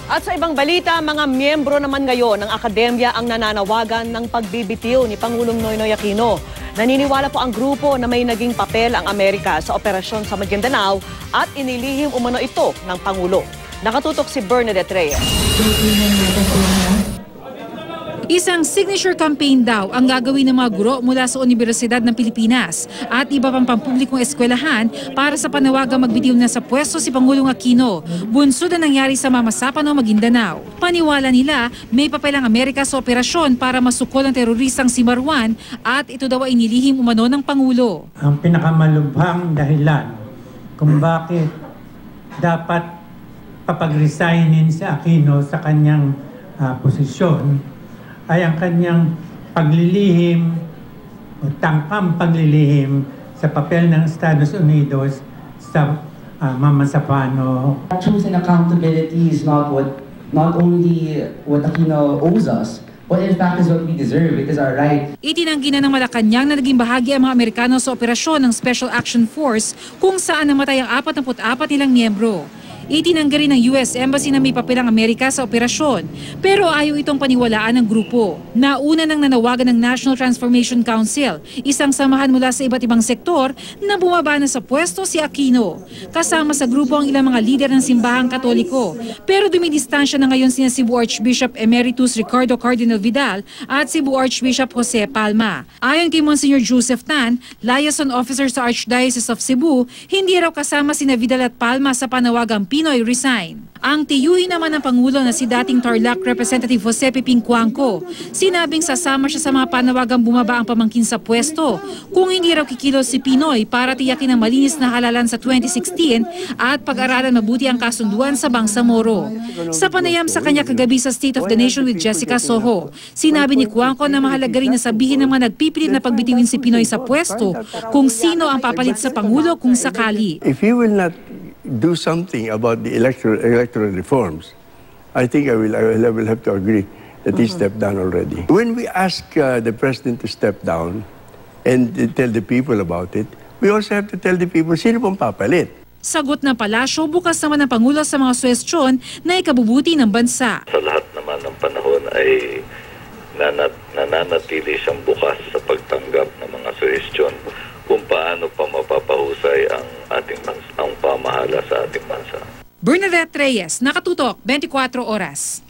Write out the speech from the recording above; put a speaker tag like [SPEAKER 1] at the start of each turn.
[SPEAKER 1] At sa ibang balita, mga miyembro naman ngayon ng akademya ang nananawagan ng pagbibitiw ni Pangulong Noynoy Aquino. Naniniwala po ang grupo na may naging papel ang Amerika sa operasyon sa Maguindanao at inilihim umano ito ng Pangulo. Nakatutok si Bernadette Reyes.
[SPEAKER 2] Isang signature campaign daw ang gagawin ng mga guro mula sa Universidad ng Pilipinas at iba pang pampublikong eskwelahan para sa panawagang magbitiw na sa pwesto si Pangulong Aquino, bunsod na nangyari sa Mamasapano, Maguindanao. Paniwala nila, may papel ang Amerika sa operasyon para masukol ang teroristang si Marwan at ito daw ay inilihim umano ng Pangulo.
[SPEAKER 3] Ang pinakamalubhang dahilan kung bakit dapat papag-resignin si Aquino sa kanyang posisyon ay ang kanyang paglilihim o tangkang paglilihim sa papel ng Estados Unidos sa Mamasapano.
[SPEAKER 4] Truth and accountability is not only what Aquino owes us, but in fact is what we deserve. It is our right.
[SPEAKER 2] Itinanggi na ng Malacanang na naging bahagi ang mga Amerikano sa operasyon ng Special Action Force kung saan namatay ang 44 nilang miyembro. Itinanggi rin ng US Embassy na may papel ang Amerika sa operasyon, pero ayaw itong paniwalaan ng grupo. Nauna nang nanawagan ng National Transformation Council, isang samahan mula sa iba't ibang sektor na bumaba na sa pwesto si Aquino. Kasama sa grupo ang ilang mga lider ng simbahang Katoliko, pero dumidistansya na ngayon sina Cebu Archbishop Emeritus Ricardo Cardinal Vidal at Cebu Archbishop Jose Palma. Ayon kay Monsignor Joseph Tan, liaison officer sa Archdiocese of Cebu, hindi raw kasama sina Vidal at Palma sa panawagang Pinoy resign. Ang tiyuhin naman ng Pangulo na si dating Tarlac Representative Jose Piping Cuangco, sinabing sasama siya sa mga panawagang bumaba ang pamangkin sa pwesto kung hindi raw kikilos si Pinoy para tiyakin ang malinis na halalan sa 2016 at pag-aralan mabuti ang kasunduan sa Bangsamoro. Sa panayam sa kanya kagabi sa State of the Nation with Jessica Soho, sinabi ni Cuangco na mahalaga rin na sabihin ng mga nagpipilit na pagbitiwin si Pinoy sa pwesto kung sino ang papalit sa Pangulo kung sakali.
[SPEAKER 5] If he will not do something about the electoral reforms, I think I will have to agree that he stepped down already. When we ask the president to step down and tell the people about it, we also have to tell the people sino pong papalit.
[SPEAKER 2] Sagot ng palasyo, bukas naman ang Pangulo sa mga suwestyon na ikabubuti ng bansa.
[SPEAKER 6] Sa lahat naman ng panahon ay nananatili siyang bukas sa pagtanggap ng mga suwestyon kung paano pa mapapahusay ang pamahala sa ating bansa.
[SPEAKER 2] Bernadette Reyes, Nakatutok, 24 Oras.